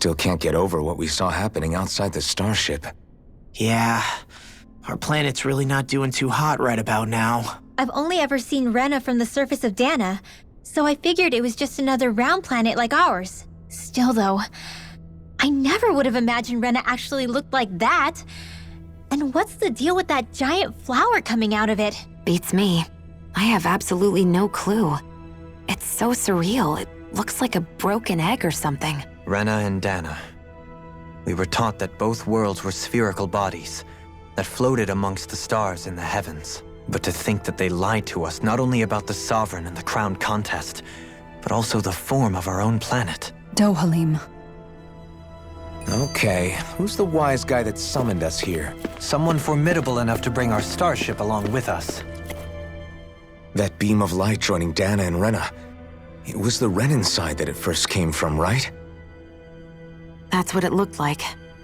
still can't get over what we saw happening outside the starship. Yeah, our planet's really not doing too hot right about now. I've only ever seen Rena from the surface of Dana, so I figured it was just another round planet like ours. Still though, I never would have imagined Rena actually looked like that. And what's the deal with that giant flower coming out of it? Beats me. I have absolutely no clue. It's so surreal. It looks like a broken egg or something. Rena and Dana. We were taught that both worlds were spherical bodies that floated amongst the stars in the heavens. But to think that they lied to us not only about the Sovereign and the Crown contest, but also the form of our own planet. Dohalim. Okay, who's the wise guy that summoned us here? Someone formidable enough to bring our starship along with us. That beam of light joining Dana and Rena. It was the Renan side that it first came from, right? That's what it looked like.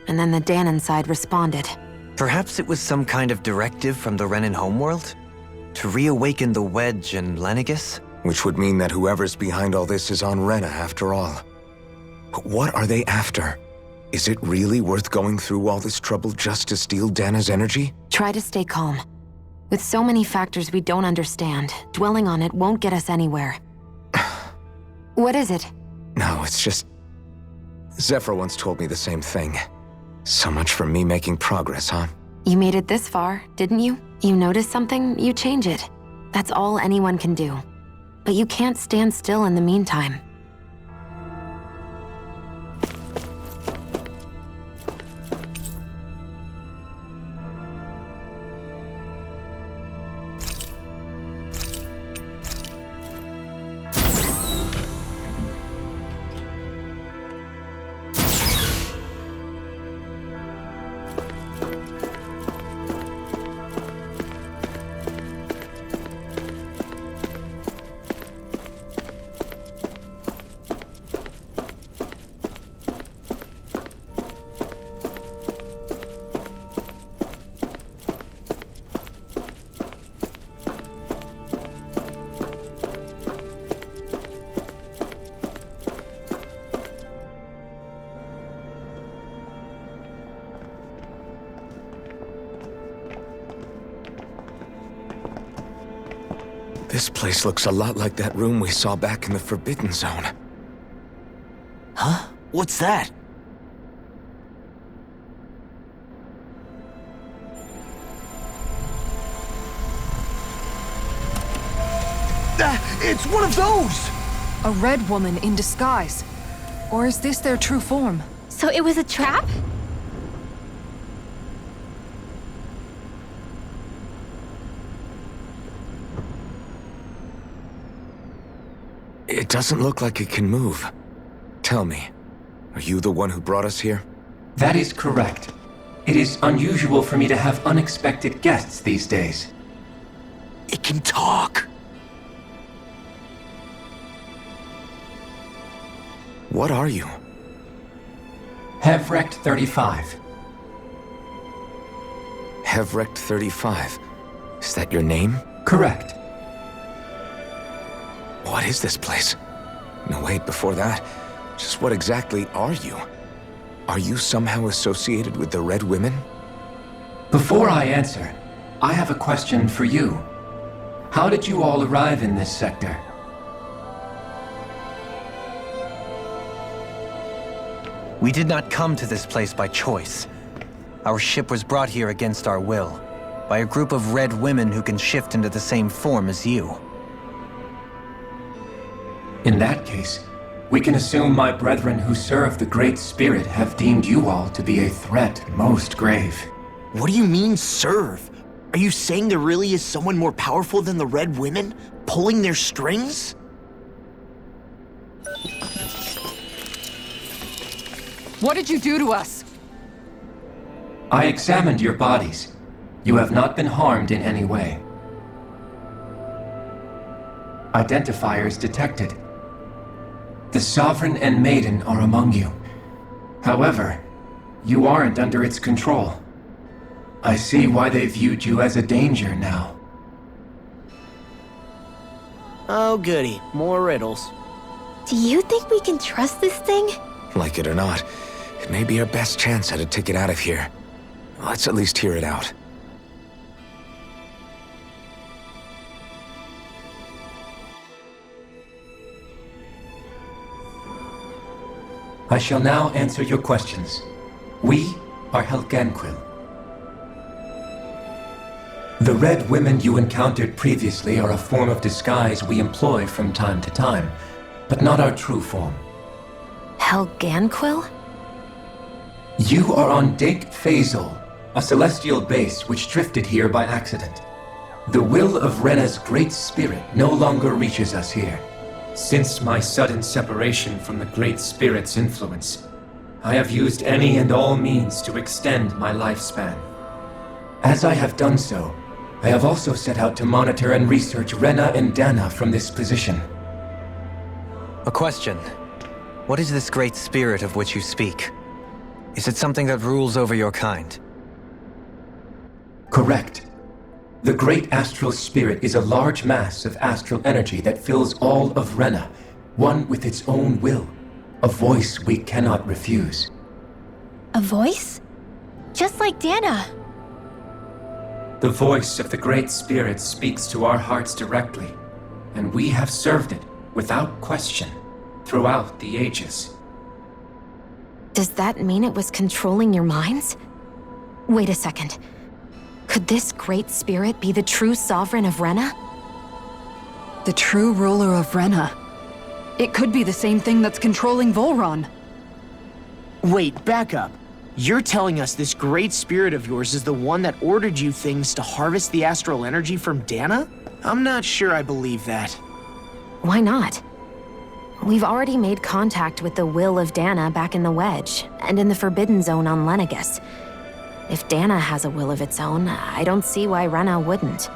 And then the Danon side responded. Perhaps it was some kind of directive from the Renan homeworld? To reawaken the Wedge and Lenegis? Which would mean that whoever's behind all this is on Rena after all. But what are they after? Is it really worth going through all this trouble just to steal Dana's energy? Try to stay calm. With so many factors we don't understand, dwelling on it won't get us anywhere. What is it? No, it's just... Zephyr once told me the same thing. So much for me making progress, huh? You made it this far, didn't you? You notice something, you change it. That's all anyone can do. But you can't stand still in the meantime. This place looks a lot like that room we saw back in the Forbidden Zone. Huh? What's that? It's one of those! A red woman in disguise. Or is this their true form? So it was a trap? It doesn't look like it can move. Tell me, are you the one who brought us here? That is correct. It is unusual for me to have unexpected guests these days. It can talk! What are you? Hevrect 35. Hevrect 35. Is that your name? Correct. What is this place? No, wait, before that, just what exactly are you? Are you somehow associated with the Red Women? Before I answer, I have a question for you. How did you all arrive in this sector? We did not come to this place by choice. Our ship was brought here against our will, by a group of red women who can shift into the same form as you. In that case, we can assume my brethren who serve the Great Spirit have deemed you all to be a threat most grave. What do you mean, serve? Are you saying there really is someone more powerful than the Red Women, pulling their strings? What did you do to us? I examined your bodies. You have not been harmed in any way. Identifiers detected. The Sovereign and Maiden are among you. However, you aren't under its control. I see why they viewed you as a danger now. Oh goody, more riddles. Do you think we can trust this thing? Like it or not, it may be our best chance at a ticket out of here. Let's at least hear it out. I shall now answer your questions. We are Helganquil. The red women you encountered previously are a form of disguise we employ from time to time, but not our true form. Helganquil? You are on Dake Phasol, a celestial base which drifted here by accident. The will of Rena's great spirit no longer reaches us here. Since my sudden separation from the Great Spirit's influence, I have used any and all means to extend my lifespan. As I have done so, I have also set out to monitor and research Rena and Dana from this position. A question. What is this great spirit of which you speak? Is it something that rules over your kind? Correct. The Great Astral Spirit is a large mass of astral energy that fills all of Rena, one with its own will, a voice we cannot refuse. A voice? Just like Dana. The voice of the Great Spirit speaks to our hearts directly, and we have served it, without question, throughout the ages. Does that mean it was controlling your minds? Wait a second. Could this great spirit be the true sovereign of Rena? The true ruler of Rena. It could be the same thing that's controlling Volron. Wait, back up. You're telling us this great spirit of yours is the one that ordered you things to harvest the astral energy from Dana? I'm not sure I believe that. Why not? We've already made contact with the will of Dana back in the Wedge, and in the Forbidden Zone on Lenegus. If Dana has a will of its own, I don't see why Rena wouldn't.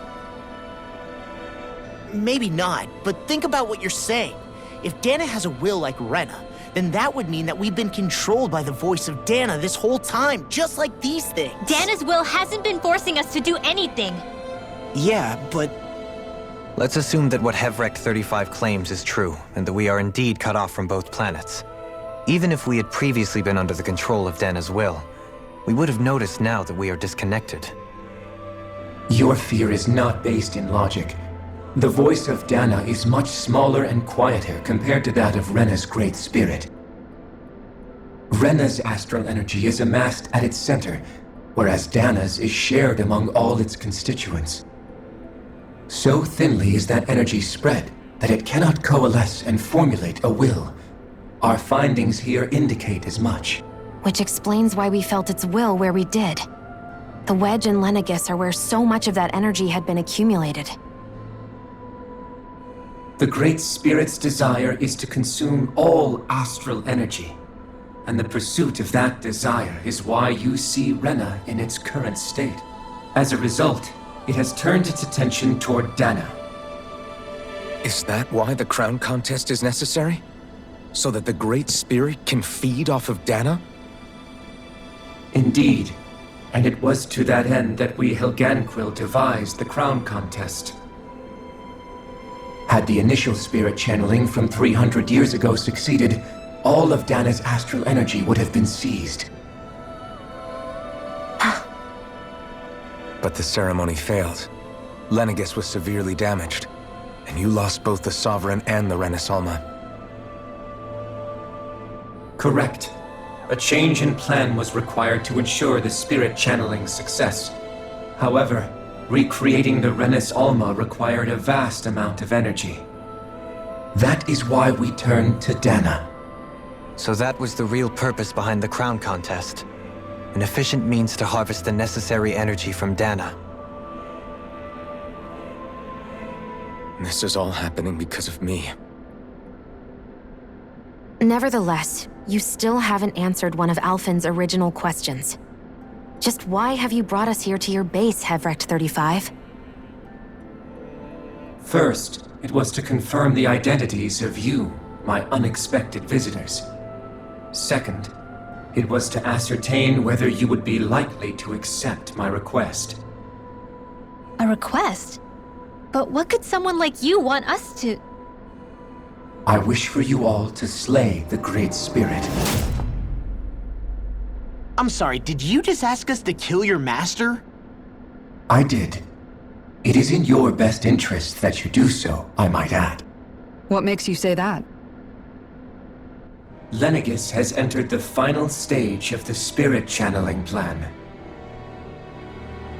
Maybe not, but think about what you're saying. If Dana has a will like Rena, then that would mean that we've been controlled by the voice of Dana this whole time, just like these things. Dana's will hasn't been forcing us to do anything. Yeah, but Let's assume that what Hevrect 35 claims is true, and that we are indeed cut off from both planets. Even if we had previously been under the control of Dana's will, we would have noticed now that we are disconnected. Your fear is not based in logic. The voice of Dana is much smaller and quieter compared to that of Rena's great spirit. Rena's astral energy is amassed at its center, whereas Dana's is shared among all its constituents. So thinly is that energy spread that it cannot coalesce and formulate a will. Our findings here indicate as much. Which explains why we felt its will where we did. The Wedge and Lenegus are where so much of that energy had been accumulated. The Great Spirit's desire is to consume all astral energy. And the pursuit of that desire is why you see Rena in its current state. As a result, it has turned its attention toward Dana. Is that why the crown contest is necessary? So that the Great Spirit can feed off of Dana? Indeed, and it was to that end that we Helganquil devised the crown contest. Had the initial spirit channeling from 300 years ago succeeded, all of Dana's astral energy would have been seized. But the ceremony failed. Lenegus was severely damaged, and you lost both the Sovereign and the Renasalma. Correct. A change in plan was required to ensure the spirit channeling's success. However, recreating the Renis Alma required a vast amount of energy. That is why we turned to Dana. So that was the real purpose behind the crown contest. An efficient means to harvest the necessary energy from Dana. This is all happening because of me. Nevertheless, you still haven't answered one of Alphen's original questions. Just why have you brought us here to your base, Hevrect 35? First, it was to confirm the identities of you, my unexpected visitors. Second, it was to ascertain whether you would be likely to accept my request. A request? But what could someone like you want us to... I wish for you all to slay the Great Spirit. I'm sorry, did you just ask us to kill your master? I did. It is in your best interest that you do so, I might add. What makes you say that? Lenegis has entered the final stage of the spirit channeling plan.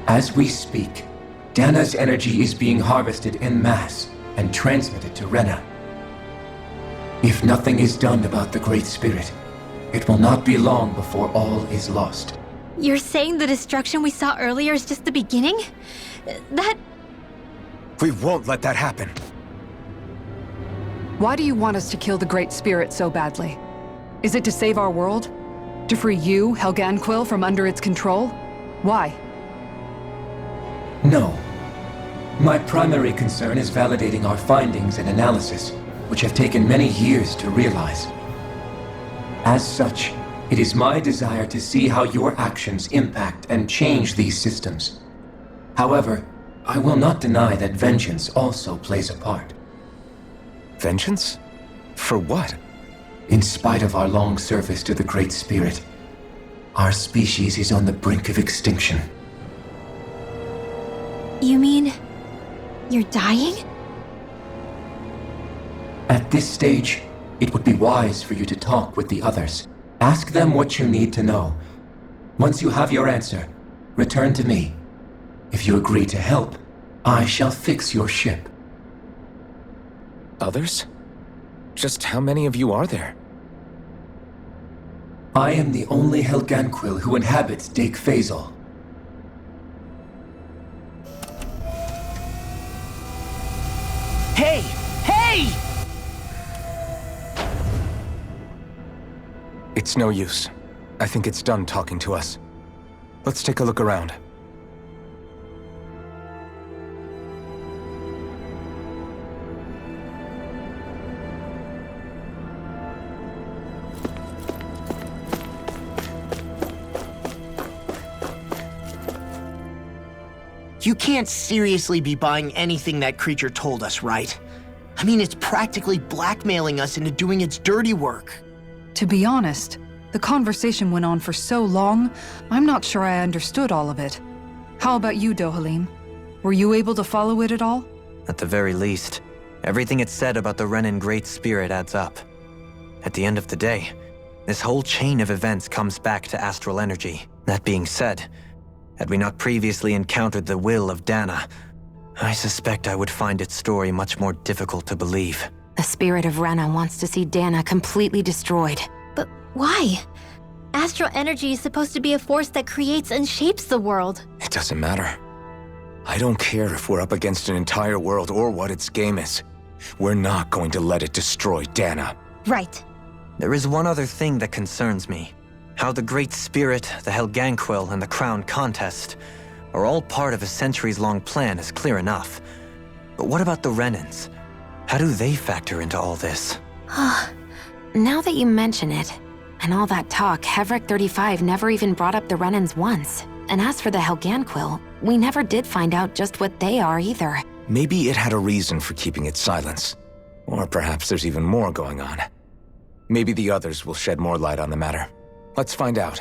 As we speak, Dana's energy is being harvested en masse and transmitted to Rena. If nothing is done about the Great Spirit, it will not be long before all is lost. You're saying the destruction we saw earlier is just the beginning? That... We won't let that happen. Why do you want us to kill the Great Spirit so badly? Is it to save our world? To free you, Helganquil, from under its control? Why? No. My primary concern is validating our findings and analysis, which have taken many years to realize. As such, it is my desire to see how your actions impact and change these systems. However, I will not deny that vengeance also plays a part. Vengeance? For what? In spite of our long service to the Great Spirit, our species is on the brink of extinction. You mean... you're dying? At this stage, it would be wise for you to talk with the others. Ask them what you need to know. Once you have your answer, return to me. If you agree to help, I shall fix your ship. Others? Just how many of you are there? I am the only Helganquil who inhabits Dake Phasal. Hey! Hey! It's no use. I think it's done talking to us. Let's take a look around. You can't seriously be buying anything that creature told us, right? I mean, it's practically blackmailing us into doing its dirty work. To be honest, the conversation went on for so long, I'm not sure I understood all of it. How about you, Dohalim? Were you able to follow it at all? At the very least, everything it said about the Renan Great Spirit adds up. At the end of the day, this whole chain of events comes back to astral energy. That being said, had we not previously encountered the will of Dana, I suspect I would find its story much more difficult to believe. The spirit of Rena wants to see Dana completely destroyed. But why? Astral energy is supposed to be a force that creates and shapes the world. It doesn't matter. I don't care if we're up against an entire world or what its game is. We're not going to let it destroy Dana. Right. There is one other thing that concerns me. How the Great Spirit, the Helganquil, and the Crown Contest are all part of a centuries-long plan is clear enough. But what about the Renans? How do they factor into all this? Now that you mention it, and all that talk, Hevric 35 never even brought up the Renans once. And as for the Helganquil, we never did find out just what they are either. Maybe it had a reason for keeping its silence. Or perhaps there's even more going on. Maybe the others will shed more light on the matter. Let's find out.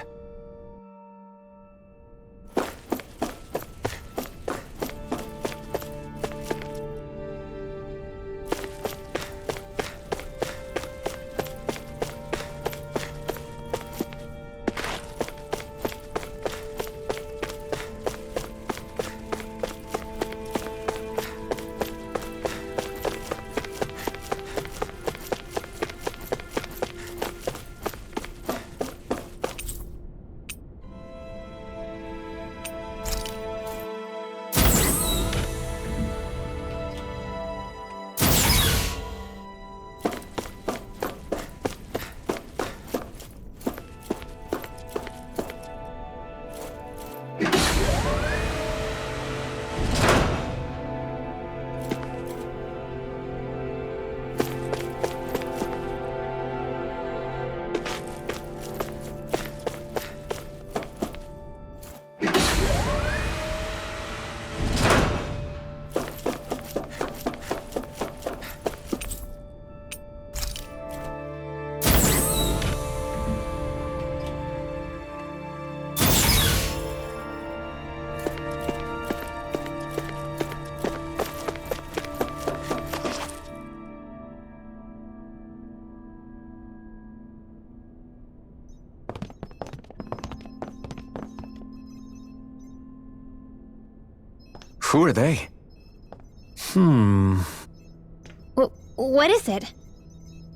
Who are they? What is it?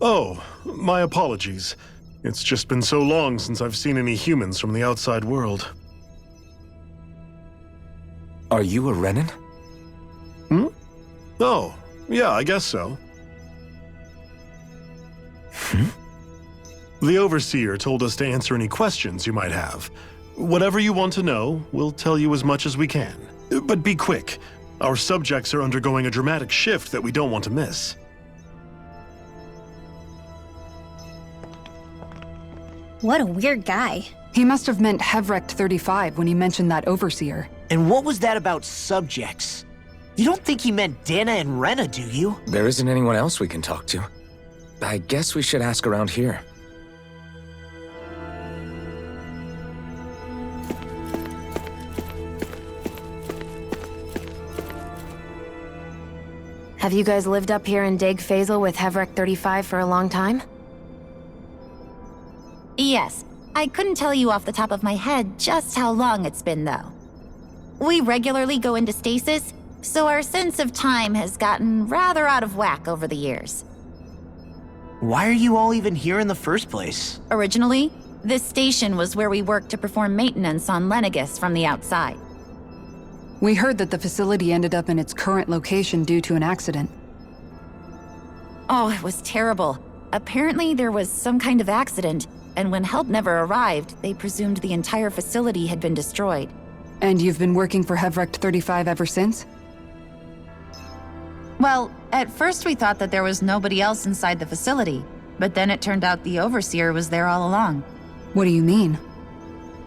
Oh, my apologies. It's just been so long since I've seen any humans from the outside world. Are you a Renan? Oh, yeah, I guess so. The Overseer told us to answer any questions you might have. Whatever you want to know, we'll tell you as much as we can. But be quick. Our subjects are undergoing a dramatic shift that we don't want to miss. What a weird guy. He must have meant Hevrecht 35 when he mentioned that Overseer. And what was that about subjects? You don't think he meant Dana and Rena, do you? There isn't anyone else we can talk to. I guess we should ask around here. Have you guys lived up here in Deg Fazel with Hevrecht 35 for a long time? Yes. I couldn't tell you off the top of my head just how long it's been, though. We regularly go into stasis, so our sense of time has gotten rather out of whack over the years. Why are you all even here in the first place? Originally, this station was where we worked to perform maintenance on Lenegis from the outside. We heard that the facility ended up in its current location due to an accident. Oh, it was terrible. Apparently there was some kind of accident, and when help never arrived, they presumed the entire facility had been destroyed. And you've been working for Hevrecht 35 ever since? Well, at first we thought that there was nobody else inside the facility, but then it turned out the Overseer was there all along. What do you mean?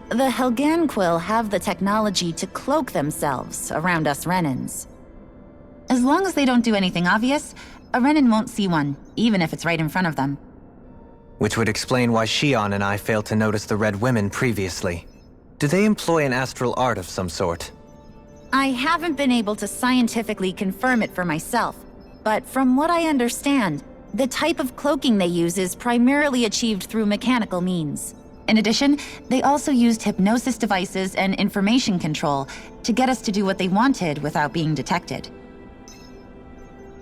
The Helganquil have the technology to cloak themselves around us Renans. As long as they don't do anything obvious, a Renan won't see one, even if it's right in front of them. Which would explain why Shion and I failed to notice the Red Women previously. Do they employ an astral art of some sort? I haven't been able to scientifically confirm it for myself, but from what I understand, the type of cloaking they use is primarily achieved through mechanical means. In addition, they also used hypnosis devices and information control to get us to do what they wanted without being detected.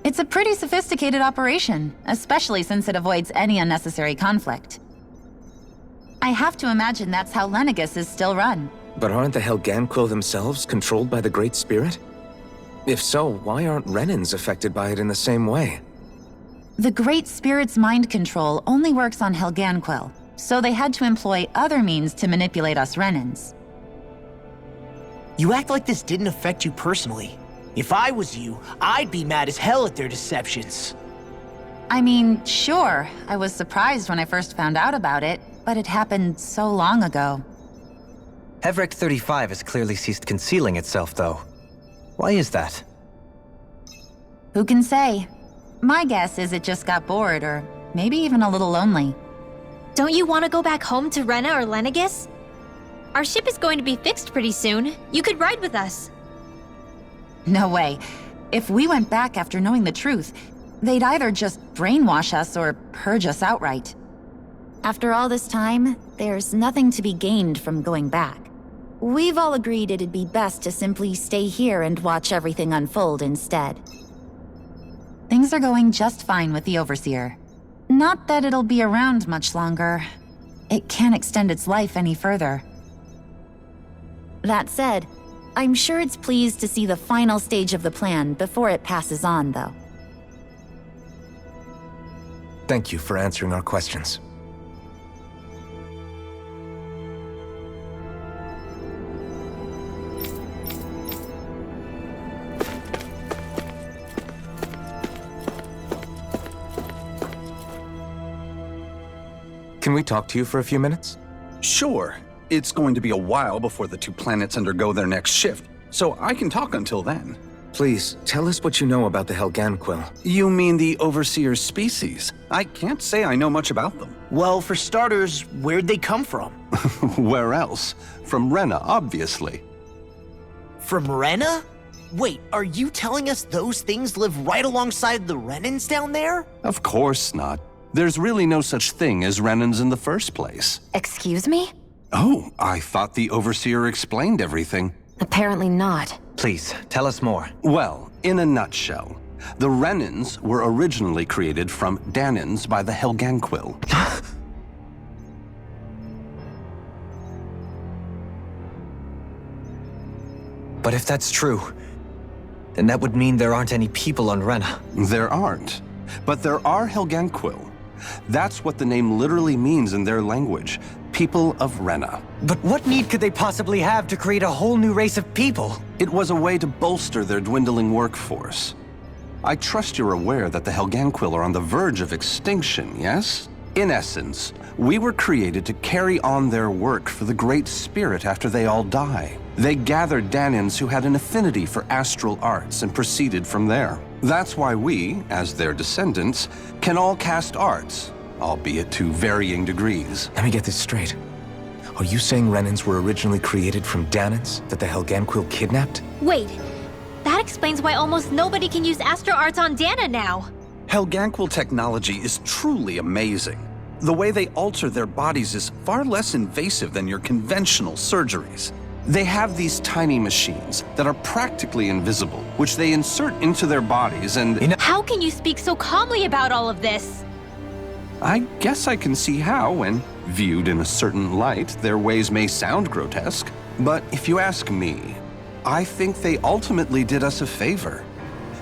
It's a pretty sophisticated operation, especially since it avoids any unnecessary conflict. I have to imagine that's how Lenegis is still run. But aren't the Helganquil themselves controlled by the Great Spirit? If so, why aren't Renans affected by it in the same way? The Great Spirit's mind control only works on Helganquil, so they had to employ other means to manipulate us Renans. You act like this didn't affect you personally. If I was you, I'd be mad as hell at their deceptions. I mean, sure, I was surprised when I first found out about it, but it happened so long ago. Hevrecht 35 has clearly ceased concealing itself, though. Why is that? Who can say? My guess is it just got bored, or maybe even a little lonely. Don't you want to go back home to Rena or Lenegis? Our ship is going to be fixed pretty soon. You could ride with us. No way. If we went back after knowing the truth, they'd either just brainwash us or purge us outright. After all this time, there's nothing to be gained from going back. We've all agreed it'd be best to simply stay here and watch everything unfold instead. Things are going just fine with the Overseer. Not that it'll be around much longer. It can't extend its life any further. That said, I'm sure it's pleased to see the final stage of the plan before it passes on, though. Thank you for answering our questions. Can we talk to you for a few minutes? Sure. It's going to be a while before the two planets undergo their next shift, so I can talk until then. Please, tell us what you know about the Helganquil. You mean the Overseer's species? I can't say I know much about them. Well, for starters, where'd they come from? Where else? From Rena, obviously. From Rena? Wait, are you telling us those things live right alongside the Renans down there? Of course not. There's really no such thing as Renans in the first place. Excuse me? Oh, I thought the Overseer explained everything. Apparently not. Please, tell us more. Well, in a nutshell, the Renans were originally created from Danans by the Helganquil. But if that's true, then that would mean there aren't any people on Rena. There aren't. But there are Helganquil. That's what the name literally means in their language. People of Rena. But what need could they possibly have to create a whole new race of people? It was a way to bolster their dwindling workforce. I trust you're aware that the Helganquil are on the verge of extinction, yes? In essence, we were created to carry on their work for the Great Spirit after they all die. They gathered Danans who had an affinity for astral arts and proceeded from there. That's why we, as their descendants, can all cast arts, albeit to varying degrees. Let me get this straight. Are you saying Renans were originally created from Danans that the Helganquil kidnapped? Wait, that explains why almost nobody can use astral arts on Dana now. Helganquil technology is truly amazing. The way they alter their bodies is far less invasive than your conventional surgeries. They have these tiny machines that are practically invisible, which they insert into their bodies and... How can you speak so calmly about all of this? I guess I can see how, when viewed in a certain light, their ways may sound grotesque. But if you ask me, I think they ultimately did us a favor.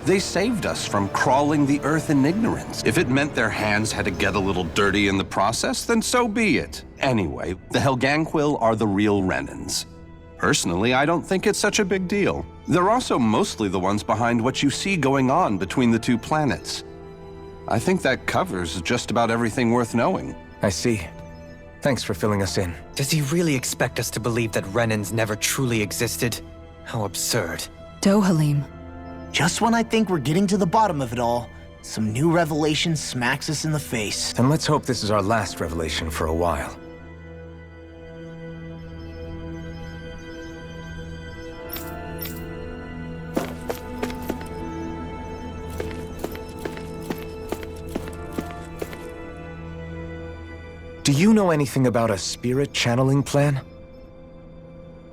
They saved us from crawling the earth in ignorance. If it meant their hands had to get a little dirty in the process, then so be it. Anyway, the Helganquil are the real Renans. Personally, I don't think it's such a big deal. They're also mostly the ones behind what you see going on between the two planets. I think that covers just about everything worth knowing. I see. Thanks for filling us in. Does he really expect us to believe that Renans never truly existed? How absurd. Dohalim. Just when I think we're getting to the bottom of it all, some new revelation smacks us in the face. And let's hope this is our last revelation for a while. Do you know anything about a spirit channeling plan?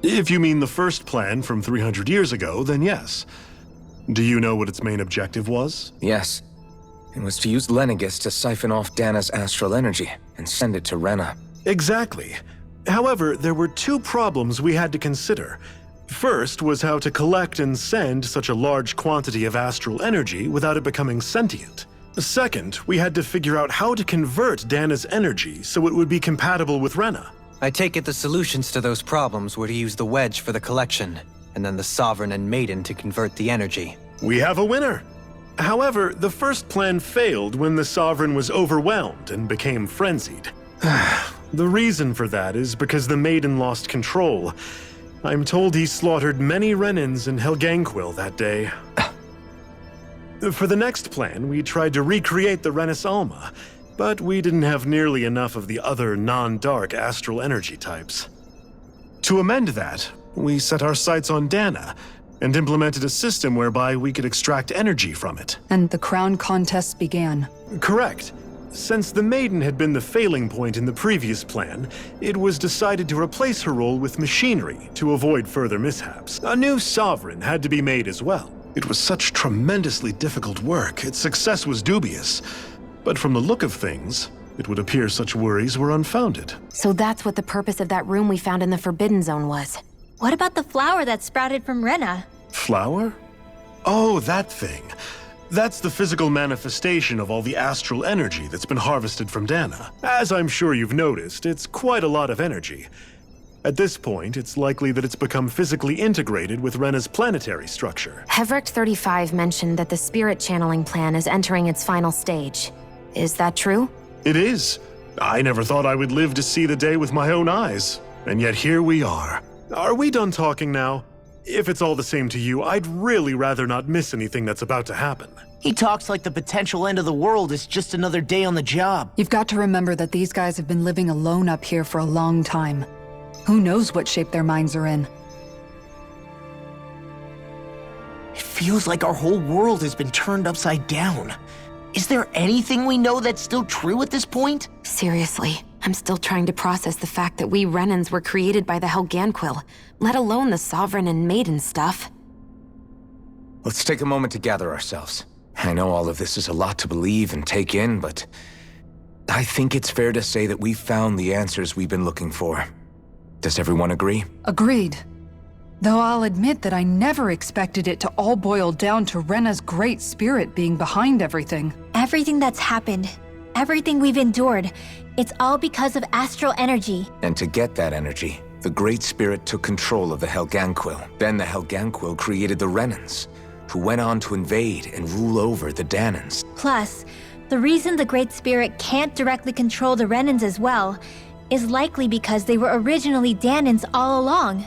If you mean the first plan from 300 years ago, then yes. Do you know what its main objective was? Yes. It was to use Lenegis to siphon off Dana's astral energy and send it to Rena. Exactly. However, there were two problems we had to consider. First was how to collect and send such a large quantity of astral energy without it becoming sentient. Second, we had to figure out how to convert Dana's energy so it would be compatible with Rena. I take it the solutions to those problems were to use the wedge for the collection, and then the Sovereign and Maiden to convert the energy. We have a winner! However, the first plan failed when the Sovereign was overwhelmed and became frenzied. The reason for that is because the Maiden lost control. I'm told he slaughtered many Renans and Helganquil that day. For the next plan, we tried to recreate the Renis Alma, but we didn't have nearly enough of the other non-dark astral energy types. To amend that, we set our sights on Dana and implemented a system whereby we could extract energy from it. And the crown contests began. Correct. Since the Maiden had been the failing point in the previous plan, it was decided to replace her role with machinery to avoid further mishaps. A new Sovereign had to be made as well. It was such tremendously difficult work, its success was dubious. But from the look of things, it would appear such worries were unfounded. So that's what the purpose of that room we found in the Forbidden Zone was. What about the flower that sprouted from Rena? Flower? Oh, that thing. That's the physical manifestation of all the astral energy that's been harvested from Dana. As I'm sure you've noticed, it's quite a lot of energy. At this point, it's likely that it's become physically integrated with Rena's planetary structure. Hevrecht 35 mentioned that the spirit channeling plan is entering its final stage. Is that true? It is. I never thought I would live to see the day with my own eyes. And yet here we are. Are we done talking now? If it's all the same to you, I'd really rather not miss anything that's about to happen. He talks like the potential end of the world is just another day on the job. You've got to remember that these guys have been living alone up here for a long time. Who knows what shape their minds are in? It feels like our whole world has been turned upside down. Is there anything we know that's still true at this point? Seriously, I'm still trying to process the fact that we Renans were created by the Helganquil, let alone the Sovereign and Maiden stuff. let's take a moment to gather ourselves. I know all of this is a lot to believe and take in, but I think it's fair to say that we've found the answers we've been looking for. Does everyone agree? Agreed. Though I'll admit that I never expected it to all boil down to Rena's great spirit being behind everything. Everything that's happened, everything we've endured, it's all because of astral energy. And to get that energy, the Great Spirit took control of the Helganquil. Then the Helganquil created the Renans, who went on to invade and rule over the Danans. Plus, the reason the Great Spirit can't directly control the Renans as well is likely because they were originally Danans all along.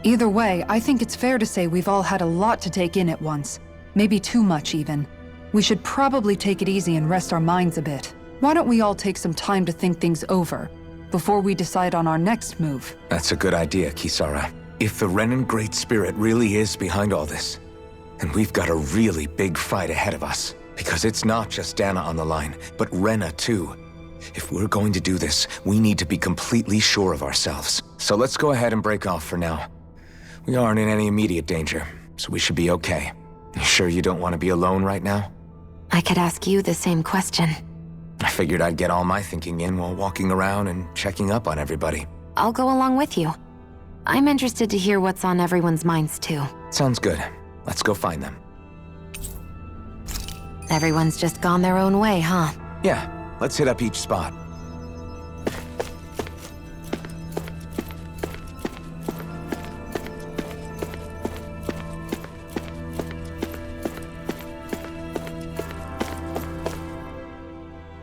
Either way, I think it's fair to say we've all had a lot to take in at once. Maybe too much, even. We should probably take it easy and rest our minds a bit. Why don't we all take some time to think things over before we decide on our next move? That's a good idea, Kisara. If the Renan Great Spirit really is behind all this, then we've got a really big fight ahead of us. Because it's not just Dana on the line, but Rena too. If we're going to do this, we need to be completely sure of ourselves. So let's go ahead and break off for now. We aren't in any immediate danger, so we should be okay. You sure you don't want to be alone right now? I could ask you the same question. I figured I'd get all my thinking in while walking around and checking up on everybody. I'll go along with you. I'm interested to hear what's on everyone's minds too. Sounds good. Let's go find them. Everyone's just gone their own way, huh? Yeah, let's hit up each spot.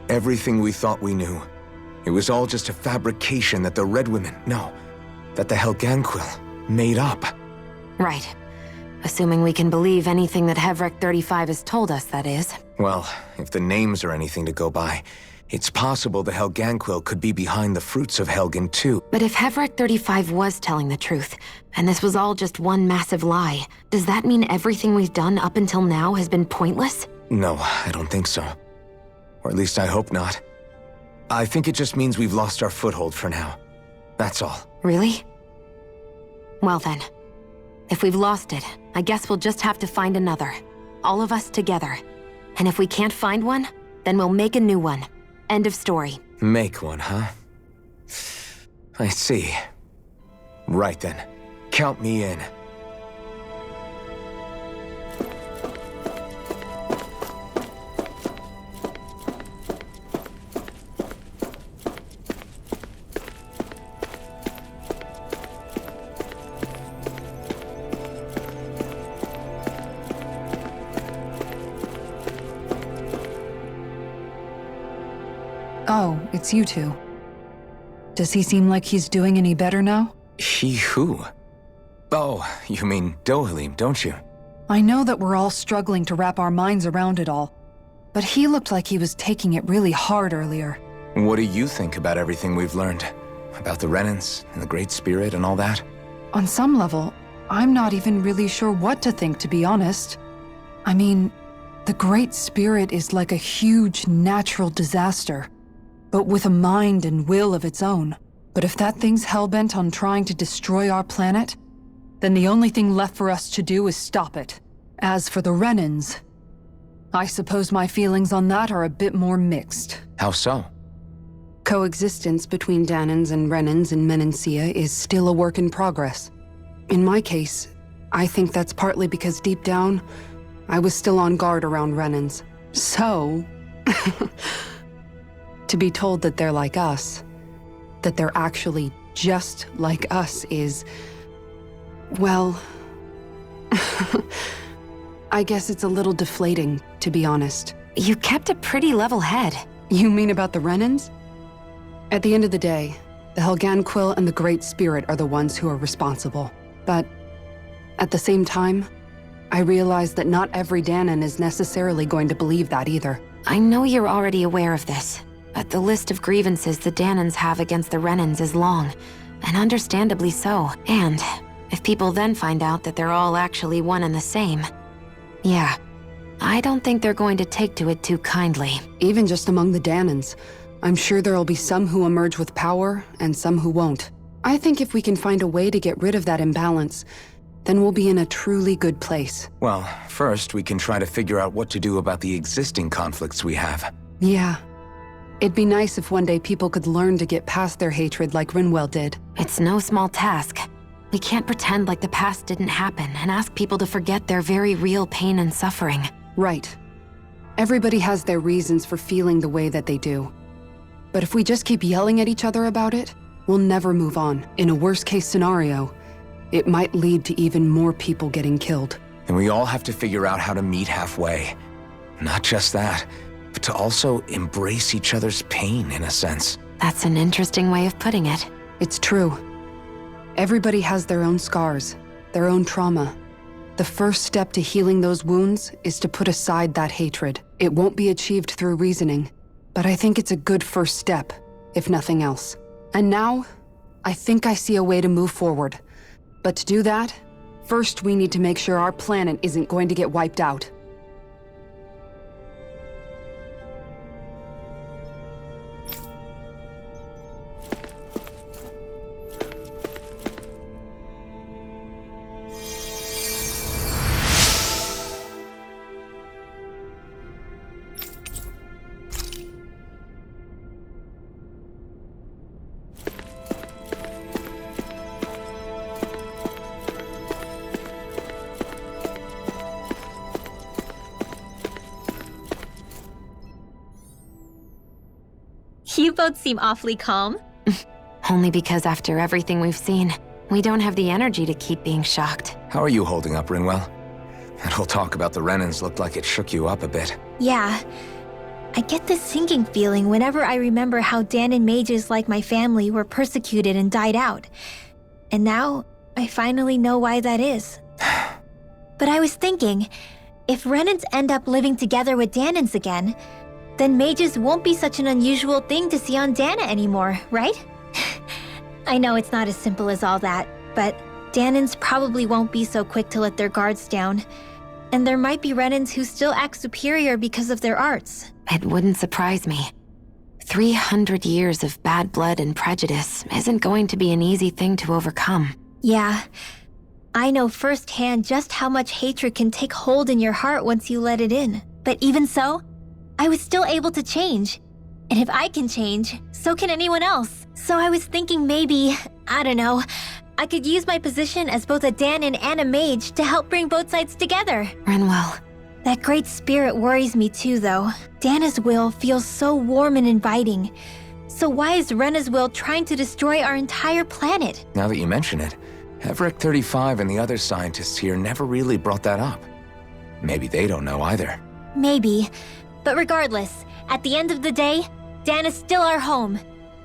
Everything we thought we knew. It was all just a fabrication that the Red Women, that the Helganquil made up. Right. Assuming we can believe anything that Hevrek 35 has told us, that is. Well, if the names are anything to go by, it's possible the Helganquil could be behind the fruits of Helgen too. But if Hevrek 35 was telling the truth, and this was all just one massive lie, does that mean everything we've done up until now has been pointless? No, I don't think so. Or at least I hope not. I think it just means we've lost our foothold for now. That's all. Really? Well then. If we've lost it, I guess we'll just have to find another. All of us together. And if we can't find one, then we'll make a new one. End of story. Make one, huh? I see. Right then. Count me in. Oh, it's you two. Does he seem like he's doing any better now? He who? Oh, you mean Dohalim, don't you? I know that we're all struggling to wrap our minds around it all, but he looked like he was taking it really hard earlier. What do you think about everything we've learned? About the Renans and the Great Spirit and all that? On some level, I'm not even really sure what to think, to be honest. I mean, the Great Spirit is like a huge natural disaster, but with a mind and will of its own. But if that thing's hellbent on trying to destroy our planet, then the only thing left for us to do is stop it. As for the Renans, I suppose my feelings on that are a bit more mixed. How so? Coexistence between Danans and Renans in Menancia is still a work in progress. In my case, I think that's partly because deep down, I was still on guard around Renans. So, to be told that they're like us, that they're actually just like us is, well, I guess it's a little deflating, to be honest. You kept a pretty level head. You mean about the Renans? At the end of the day, the Helganquil and the Great Spirit are the ones who are responsible. But at the same time, I realize that not every Danan is necessarily going to believe that either. I know you're already aware of this, but the list of grievances the Danans have against the Renans is long, and understandably so. And if people then find out that they're all actually one and the same, yeah, I don't think they're going to take to it too kindly. Even just among the Danans, I'm sure there'll be some who emerge with power and some who won't. I think if we can find a way to get rid of that imbalance, then we'll be in a truly good place. Well, first we can try to figure out what to do about the existing conflicts we have. Yeah. It'd be nice if one day people could learn to get past their hatred like Rinwell did. It's no small task. We can't pretend like the past didn't happen and ask people to forget their very real pain and suffering. Right. Everybody has their reasons for feeling the way that they do. But if we just keep yelling at each other about it, we'll never move on. In a worst-case scenario, it might lead to even more people getting killed. And we all have to figure out how to meet halfway. Not just that, but to also embrace each other's pain in a sense. That's an interesting way of putting it. It's true. Everybody has their own scars, their own trauma. The first step to healing those wounds is to put aside that hatred. It won't be achieved through reasoning, but I think it's a good first step, if nothing else. And now, I think I see a way to move forward. But to do that, first we need to make sure our planet isn't going to get wiped out. You both seem awfully calm. Only because after everything we've seen, we don't have the energy to keep being shocked. How are you holding up, Rinwell? That whole talk about the Renans looked like it shook you up a bit. Yeah. I get this sinking feeling whenever I remember how Dahnan mages like my family were persecuted and died out. And now, I finally know why that is. But I was thinking, if Renans end up living together with Dahnans again, then mages won't be such an unusual thing to see on Dahna anymore, right? I know it's not as simple as all that, but Dahnans probably won't be so quick to let their guards down. And there might be Renans who still act superior because of their arts. It wouldn't surprise me. 300 years of bad blood and prejudice isn't going to be an easy thing to overcome. Yeah. I know firsthand just how much hatred can take hold in your heart once you let it in. But even so, I was still able to change. And if I can change, so can anyone else. So I was thinking maybe, I don't know, I could use my position as both a Dahnan and a mage to help bring both sides together. Rinwell. That great spirit worries me too, though. Dahna's will feels so warm and inviting. So why is Rena's will trying to destroy our entire planet? Now that you mention it, Everick 35 and the other scientists here never really brought that up. Maybe they don't know either. Maybe. But regardless, at the end of the day, Dahna's still our home.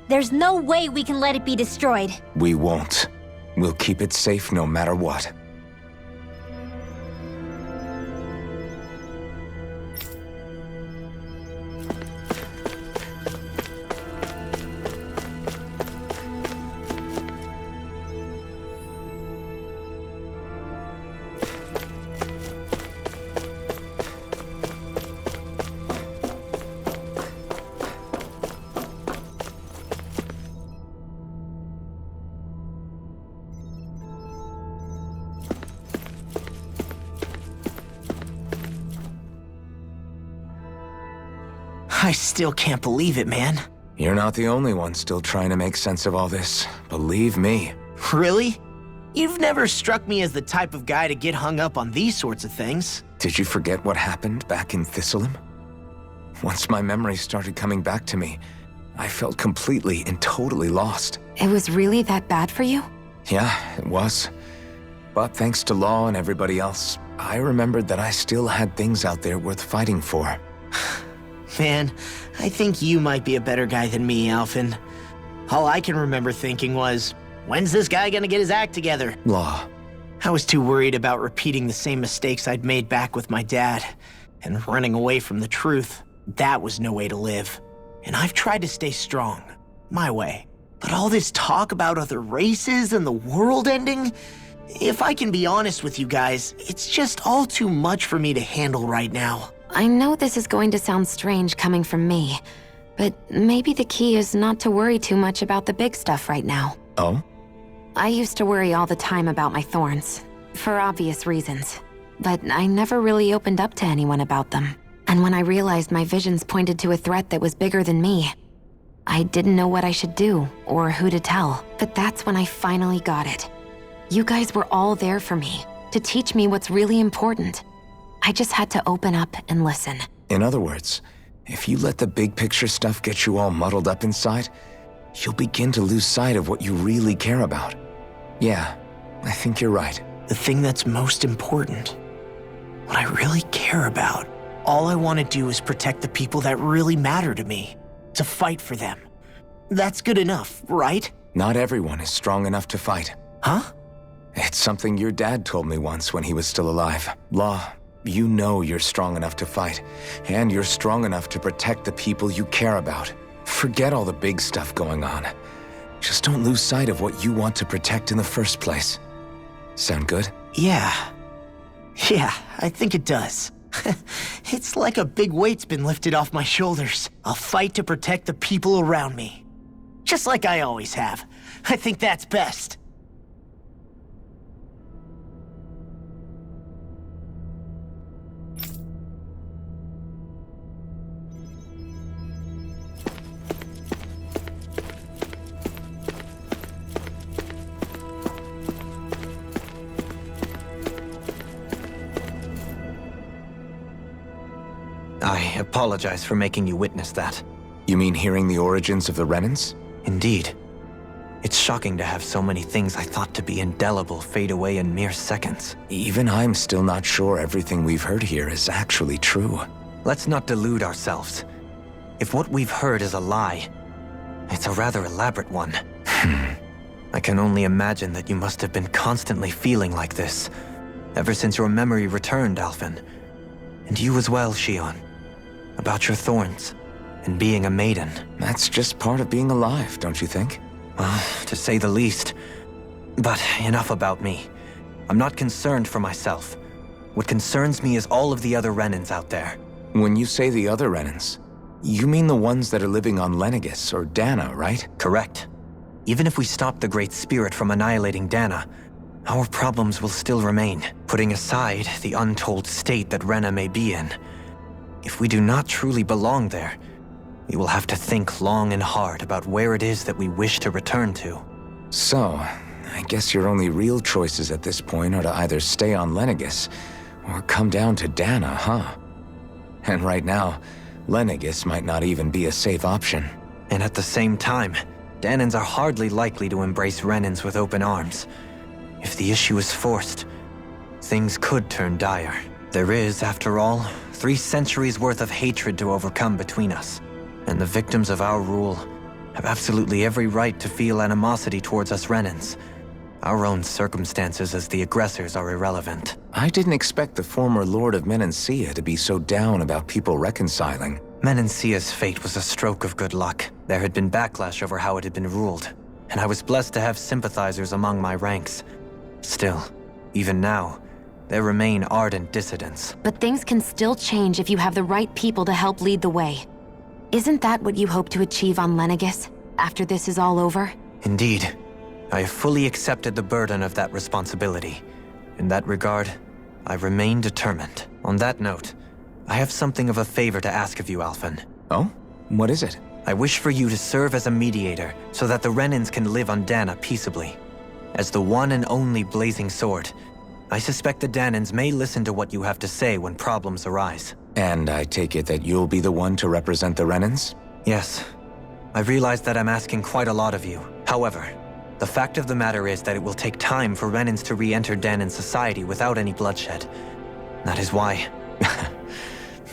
There's no way we can let it be destroyed. We won't. We'll keep it safe no matter what. I still can't believe it, man. You're not the only one still trying to make sense of all this. Believe me. Really? You've never struck me as the type of guy to get hung up on these sorts of things. Did you forget what happened back in Thistleum? Once my memory started coming back to me, I felt completely and totally lost. It was really that bad for you? Yeah, it was. But thanks to Law and everybody else, I remembered that I still had things out there worth fighting for. Man, I think you might be a better guy than me, Alphen. All I can remember thinking was, when's this guy gonna get his act together? Law. I was too worried about repeating the same mistakes I'd made back with my dad, and running away from the truth. That was no way to live. And I've tried to stay strong, my way. But all this talk about other races and the world ending, if I can be honest with you guys, it's just all too much for me to handle right now. I know this is going to sound strange coming from me, but maybe the key is not to worry too much about the big stuff right now. Oh? I used to worry all the time about my thorns. for obvious reasons. But I never really opened up to anyone about them. And when I realized my visions pointed to a threat that was bigger than me, I didn't know what I should do or who to tell. But that's when I finally got it. You guys were all there for me, to teach me what's really important. I just had to open up and listen. In other words, if you let the big picture stuff get you all muddled up inside, you'll begin to lose sight of what you really care about. Yeah, I think you're right. The thing that's most important, what I really care about. All I want to do is protect the people that really matter to me, to fight for them. That's good enough, right? Not everyone is strong enough to fight. Huh? It's something your dad told me once when he was still alive. Law, you know you're strong enough to fight, and you're strong enough to protect the people you care about. Forget all the big stuff going on. Just don't lose sight of what you want to protect in the first place. Sound good? Yeah, I think it does. It's like a big weight's been lifted off my shoulders. I'll fight to protect the people around me. Just like I always have. I think that's best. I apologize for making you witness that. You mean hearing the origins of the Renans? Indeed. It's shocking to have so many things I thought to be indelible fade away in mere seconds. Even I'm still not sure everything we've heard here is actually true. Let's not delude ourselves. If what we've heard is a lie, it's a rather elaborate one. I can only imagine that you must have been constantly feeling like this, ever since your memory returned, Alphen. And you as well, Shion. About your thorns, and being a maiden. That's just part of being alive, don't you think? Well, to say the least. But enough about me. I'm not concerned for myself. What concerns me is all of the other Renans out there. When you say the other Renans, you mean the ones that are living on Lenegis or Dana, right? Correct. Even if we stop the Great Spirit from annihilating Dana, our problems will still remain, putting aside the untold state that Rena may be in. If we do not truly belong there, we will have to think long and hard about where it is that we wish to return to. So, I guess your only real choices at this point are to either stay on Lenegis or come down to Dana, huh? And right now, Lenegis might not even be a safe option. And at the same time, Danans are hardly likely to embrace Renans with open arms. If the issue is forced, things could turn dire. There is, after all, 3 centuries worth of hatred to overcome between us. And the victims of our rule have absolutely every right to feel animosity towards us Renans. Our own circumstances as the aggressors are irrelevant. I didn't expect the former Lord of Menancia to be so down about people reconciling. Menancia's fate was a stroke of good luck. There had been backlash over how it had been ruled, and I was blessed to have sympathizers among my ranks. Still, even now, there remain ardent dissidents. But things can still change if you have the right people to help lead the way. Isn't that what you hope to achieve on Lenegis, after this is all over? Indeed. I have fully accepted the burden of that responsibility. In that regard, I remain determined. On that note, I have something of a favor to ask of you, Alphen. Oh? What is it? I wish for you to serve as a mediator so that the Renans can live on Dana peaceably. As the one and only Blazing Sword, I suspect the Danans may listen to what you have to say when problems arise. And I take it that you'll be the one to represent the Renans? Yes. I realize that I'm asking quite a lot of you. However, the fact of the matter is that it will take time for Renans to re-enter Danan society without any bloodshed. That is why.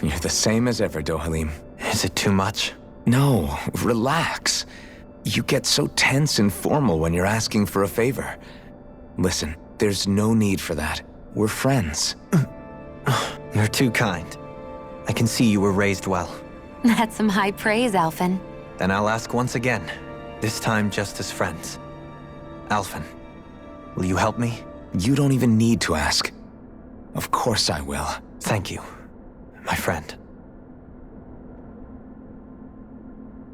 You're the same as ever, Dohalim. Is it too much? No, relax. You get so tense and formal when you're asking for a favor. Listen, there's no need for that. We're friends. You're too kind. I can see you were raised well. That's some high praise, Alphen. Then I'll ask once again, this time just as friends. Alphen, will you help me? You don't even need to ask. Of course I will. Thank you, my friend.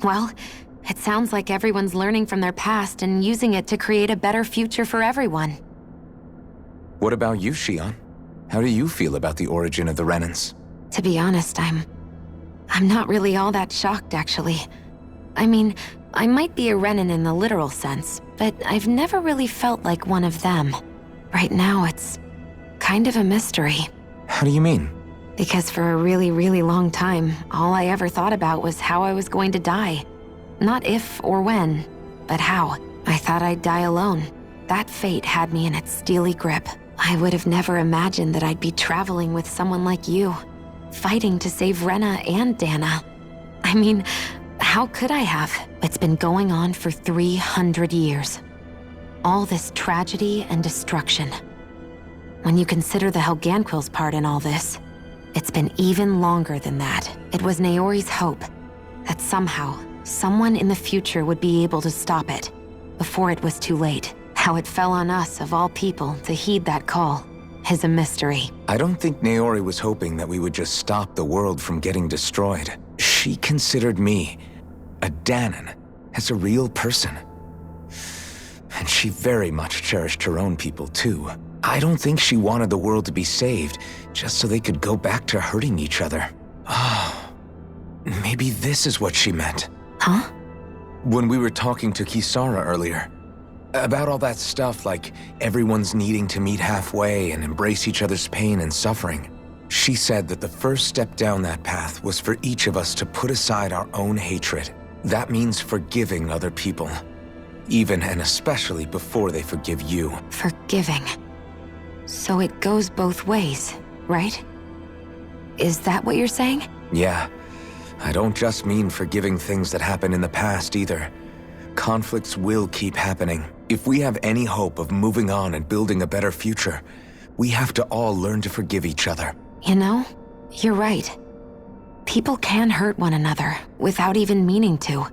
Well, it sounds like everyone's learning from their past and using it to create a better future for everyone. What about you, Shion? How do you feel about the origin of the Renans? To be honest, I'm not really all that shocked, actually. I mean, I might be a Renan in the literal sense, but I've never really felt like one of them. Right now, it's kind of a mystery. How do you mean? Because for a really, really long time, all I ever thought about was how I was going to die. Not if or when, but how. I thought I'd die alone. That fate had me in its steely grip. I would have never imagined that I'd be traveling with someone like you, fighting to save Rena and Dana. I mean, how could I have? It's been going on for 300 years. All this tragedy and destruction. When you consider the Helganquil's part in all this, it's been even longer than that. It was Naori's hope that somehow, someone in the future would be able to stop it, before it was too late. How it fell on us, of all people, to heed that call is a mystery. I don't think Naori was hoping that we would just stop the world from getting destroyed. She considered me, a Danan, as a real person. And she very much cherished her own people, too. I don't think she wanted the world to be saved, just so they could go back to hurting each other. Oh, maybe this is what she meant. Huh? When we were talking to Kisara earlier, about all that stuff like everyone's needing to meet halfway and embrace each other's pain and suffering, she said that the first step down that path was for each of us to put aside our own hatred. That means forgiving other people, even and especially before they forgive you. Forgiving. So it goes both ways, right? Is that what you're saying? Yeah. I don't just mean forgiving things that happened in the past either. Conflicts will keep happening. If we have any hope of moving on and building a better future, we have to all learn to forgive each other. You know, you're right. People can hurt one another without even meaning to.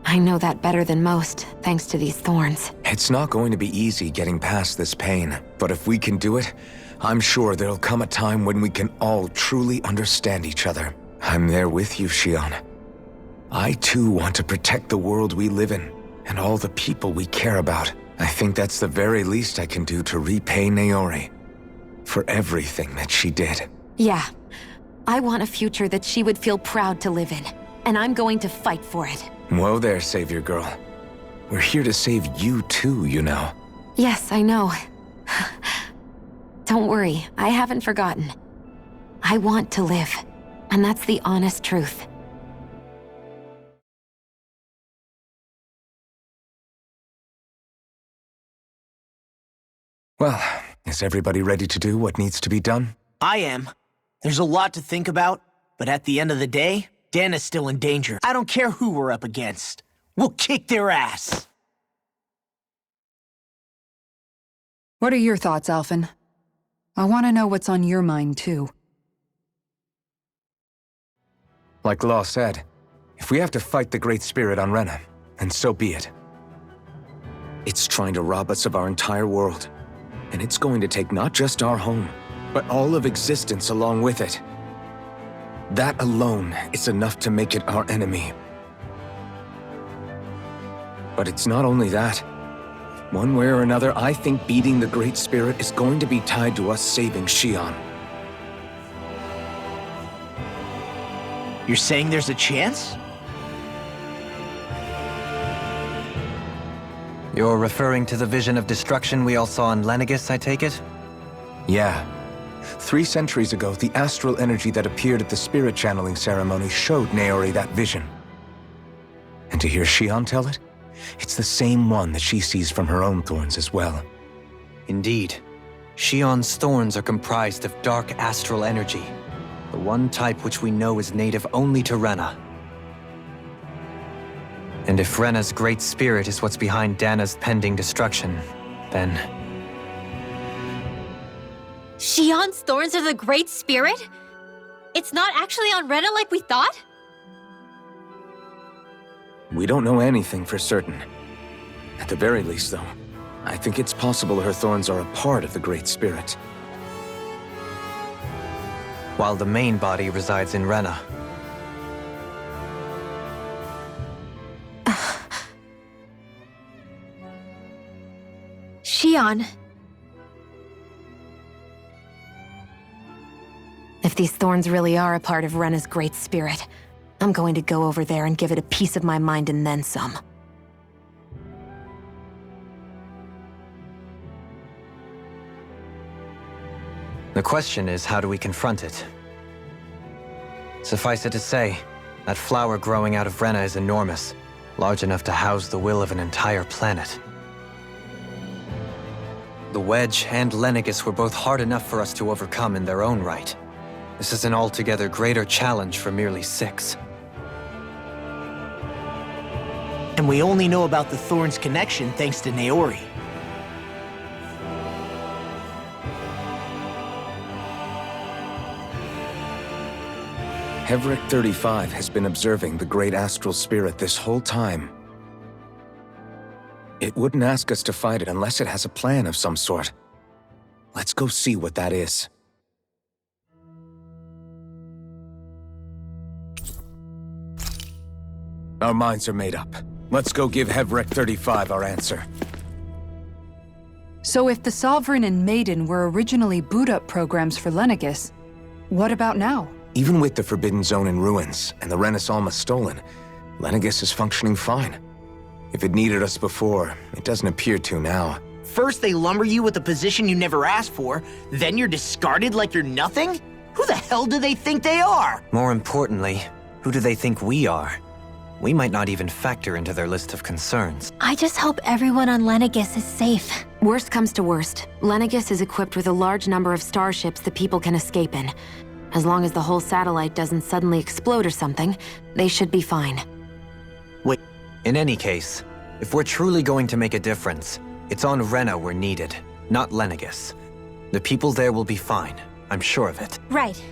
I know that better than most, thanks to these thorns. It's not going to be easy getting past this pain, but if we can do it, I'm sure there'll come a time when we can all truly understand each other. I'm there with you, Shion. I too want to protect the world we live in, and all the people we care about. I think that's the very least I can do to repay Naori for everything that she did. Yeah. I want a future that she would feel proud to live in, and I'm going to fight for it. Whoa there, Savior Girl. We're here to save you too, you know. Yes, I know. Don't worry, I haven't forgotten. I want to live, and that's the honest truth. Well, is everybody ready to do what needs to be done? I am. There's a lot to think about, but at the end of the day, Dana's still in danger. I don't care who we're up against. We'll kick their ass. What are your thoughts, Alphen? I want to know what's on your mind, too. Like Law said, if we have to fight the Great Spirit on Rena, then so be it. It's trying to rob us of our entire world. And it's going to take not just our home, but all of existence along with it. That alone is enough to make it our enemy. But it's not only that. One way or another, I think beating the Great Spirit is going to be tied to us saving Shion. You're saying there's a chance? You're referring to the vision of destruction we all saw in Lenegis, I take it? Yeah. 3 centuries ago, the astral energy that appeared at the spirit channeling ceremony showed Naori that vision. And to hear Shion tell it, it's the same one that she sees from her own thorns as well. Indeed. Shion's thorns are comprised of dark astral energy, the one type which we know is native only to Rena. And if Rena's great spirit is what's behind Dana's pending destruction, then... Shion's thorns are the Great Spirit? It's not actually on Rena like we thought? We don't know anything for certain. At the very least, though, I think it's possible her thorns are a part of the Great Spirit. While the main body resides in Rena. Shion, If these thorns really are a part of Rena's great spirit, I'm going to go over there and give it a piece of my mind and then some. The question is, how do we confront it? Suffice it to say, that flower growing out of Rena is enormous, large enough to house the will of an entire planet. The Wedge and Lenegis were both hard enough for us to overcome in their own right. This is an altogether greater challenge for merely 6. And we only know about the Thorns' connection thanks to Naori. Hevric 35 has been observing the great astral spirit this whole time. It wouldn't ask us to fight it unless it has a plan of some sort. Let's go see what that is. Our minds are made up. Let's go give Hevric 35 our answer. So if the Sovereign and Maiden were originally boot-up programs for Lenegis, what about now? Even with the Forbidden Zone in ruins and the Renis Alma stolen, Lenegis is functioning fine. If it needed us before, it doesn't appear to now. First they lumber you with a position you never asked for, then you're discarded like you're nothing? Who the hell do they think they are? More importantly, who do they think we are? We might not even factor into their list of concerns. I just hope everyone on Lenegis is safe. Worst comes to worst, Lenegis is equipped with a large number of starships that people can escape in. As long as the whole satellite doesn't suddenly explode or something, they should be fine. Wait. In any case, if we're truly going to make a difference, it's on Rena we're needed, not Lenegis. The people there will be fine, I'm sure of it. Right.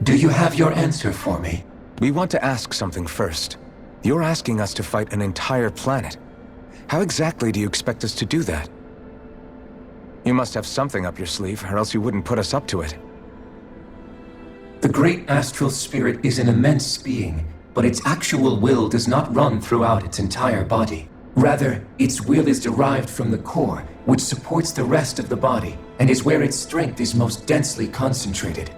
Do you have your answer for me? We want to ask something first. You're asking us to fight an entire planet. How exactly do you expect us to do that? You must have something up your sleeve, or else you wouldn't put us up to it. The great astral spirit is an immense being, but its actual will does not run throughout its entire body. Rather, its will is derived from the core, which supports the rest of the body, and is where its strength is most densely concentrated.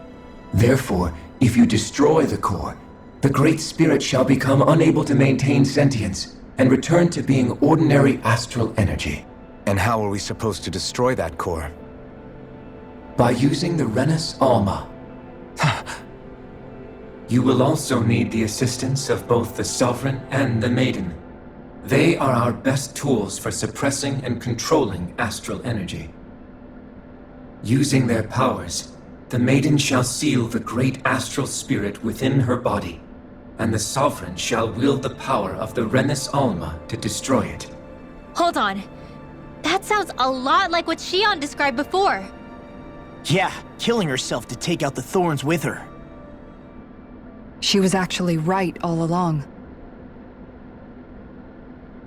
Therefore, if you destroy the core, the Great Spirit shall become unable to maintain sentience and return to being ordinary astral energy. And how are we supposed to destroy that core? By using the Renis Alma. You will also need the assistance of both the Sovereign and the Maiden. They are our best tools for suppressing and controlling astral energy. Using their powers, the Maiden shall seal the great astral spirit within her body, and the Sovereign shall wield the power of the Renis Alma to destroy it. Hold on. That sounds a lot like what Shion described before. Yeah, killing herself to take out the thorns with her. She was actually right all along.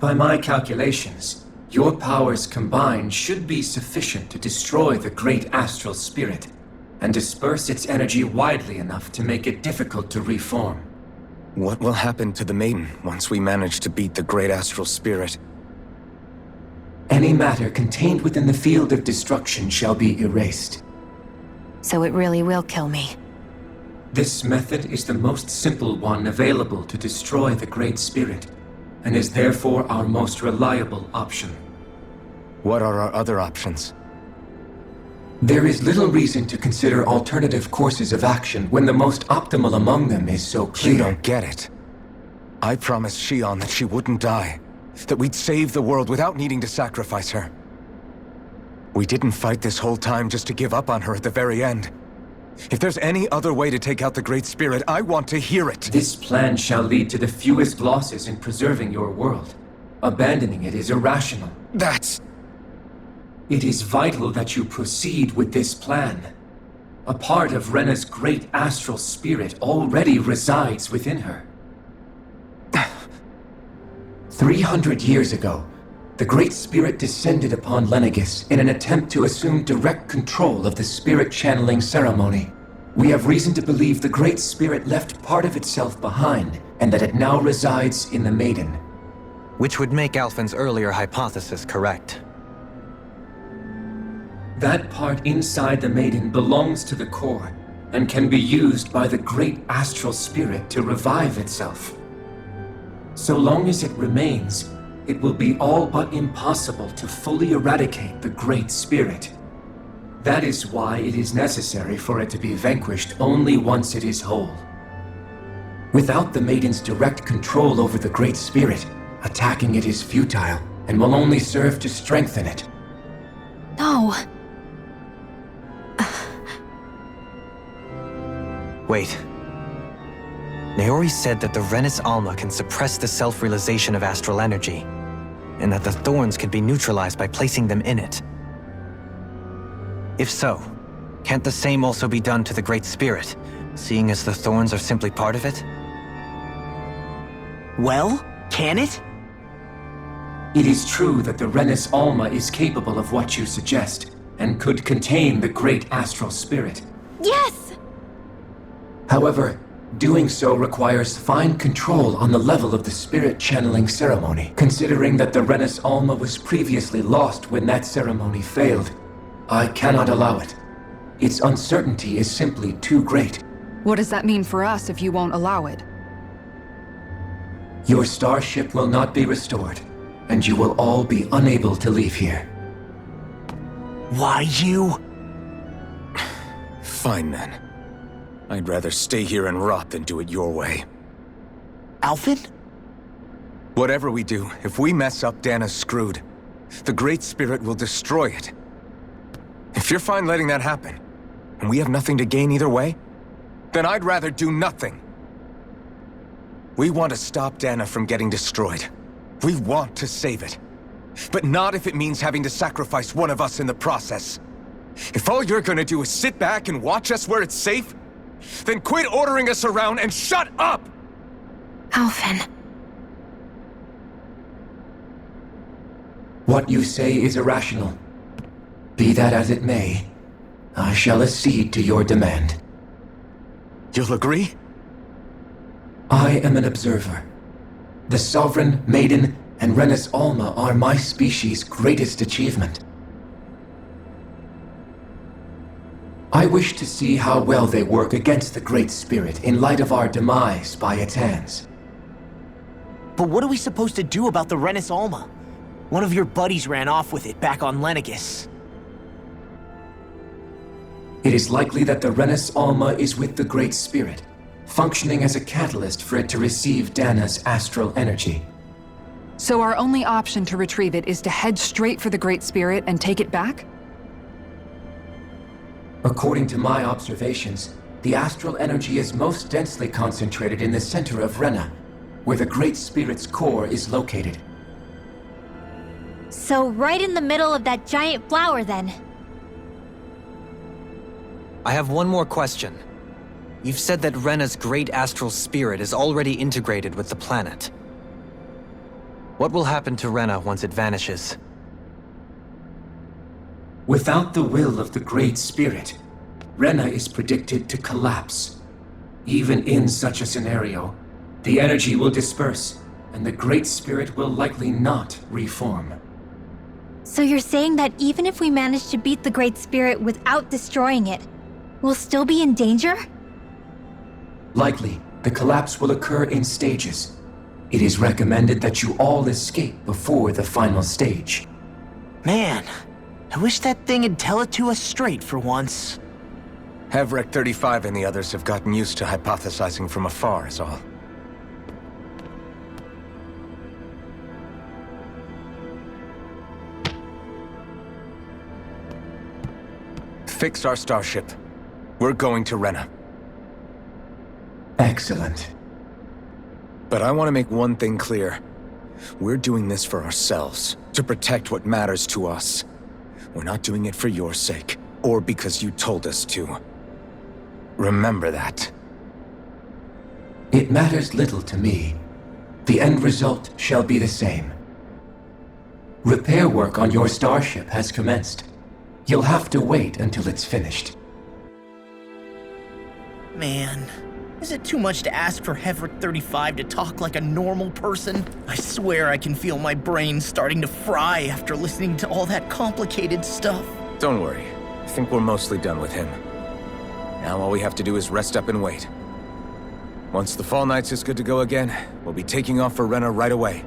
By my calculations, your powers combined should be sufficient to destroy the great astral spirit and disperse its energy widely enough to make it difficult to reform. What will happen to the Maiden once we manage to beat the great astral spirit? Any matter contained within the field of destruction shall be erased. So it really will kill me. This method is the most simple one available to destroy the Great Spirit, and is therefore our most reliable option. What are our other options? There is little reason to consider alternative courses of action when the most optimal among them is so clear. You don't get it. I promised Shion that she wouldn't die, that we'd save the world without needing to sacrifice her. We didn't fight this whole time just to give up on her at the very end. If there's any other way to take out the Great Spirit, I want to hear it. This plan shall lead to the fewest losses in preserving your world. Abandoning it is irrational. It is vital that you proceed with this plan. A part of Rena's great astral spirit already resides within her. 300 years ago, the Great Spirit descended upon Lenegis in an attempt to assume direct control of the spirit channeling ceremony. We have reason to believe the Great Spirit left part of itself behind, and that it now resides in the Maiden. Which would make Alphen's earlier hypothesis correct. That part inside the Maiden belongs to the core, and can be used by the great astral spirit to revive itself. So long as it remains, it will be all but impossible to fully eradicate the Great Spirit. That is why it is necessary for it to be vanquished only once it is whole. Without the Maiden's direct control over the Great Spirit, attacking it is futile, and will only serve to strengthen it. No. Wait. Naori said that the Renis Alma can suppress the self-realization of astral energy, and that the thorns can be neutralized by placing them in it. If so, can't the same also be done to the Great Spirit, seeing as the thorns are simply part of it? Well, can it? It is true that the Renis Alma is capable of what you suggest, and could contain the great astral spirit. Yes! However, doing so requires fine control on the level of the spirit channeling ceremony, considering that the Renis Alma was previously lost when that ceremony failed. I cannot allow it. Its uncertainty is simply too great. What does that mean for us if you won't allow it? Your starship will not be restored, and you will all be unable to leave here. Why you? Fine then. I'd rather stay here and rot than do it your way. Alphen? Whatever we do, if we mess up, Dana's screwed. The Great Spirit will destroy it. If you're fine letting that happen, and we have nothing to gain either way, then I'd rather do nothing. We want to stop Dana from getting destroyed. We want to save it. But not if it means having to sacrifice one of us in the process. If all you're gonna do is sit back and watch us where it's safe, then quit ordering us around and shut up! Alphen. What you say is irrational. Be that as it may, I shall accede to your demand. You'll agree? I am an observer. The Sovereign, Maiden, and Renis Alma are my species' greatest achievement. I wish to see how well they work against the Great Spirit in light of our demise by its hands. But what are we supposed to do about the Renis Alma? One of your buddies ran off with it back on Lenegis. It is likely that the Renis Alma is with the Great Spirit, functioning as a catalyst for it to receive Dana's astral energy. So our only option to retrieve it is to head straight for the Great Spirit and take it back? According to my observations, the astral energy is most densely concentrated in the center of Rena, where the Great Spirit's core is located. So right in the middle of that giant flower, then. I have one more question. You've said that Rena's great astral spirit is already integrated with the planet. What will happen to Rena once it vanishes? Without the will of the Great Spirit, Rena is predicted to collapse. Even in such a scenario, the energy will disperse, and the Great Spirit will likely not reform. So you're saying that even if we manage to beat the Great Spirit without destroying it, we'll still be in danger? Likely, the collapse will occur in stages. It is recommended that you all escape before the final stage. Man, I wish that thing would tell it to us straight for once. Hevrek 35 and the others have gotten used to hypothesizing from afar, is all. Fix our starship. We're going to Rena. Excellent. But I want to make one thing clear. We're doing this for ourselves, to protect what matters to us. We're not doing it for your sake, or because you told us to. Remember that. It matters little to me. The end result shall be the same. Repair work on your starship has commenced. You'll have to wait until it's finished. Man, is it too much to ask for Hevrek 35 to talk like a normal person? I swear I can feel my brain starting to fry after listening to all that complicated stuff. Don't worry. I think we're mostly done with him. Now all we have to do is rest up and wait. Once the Fall Knights is good to go again, we'll be taking off for Rena right away.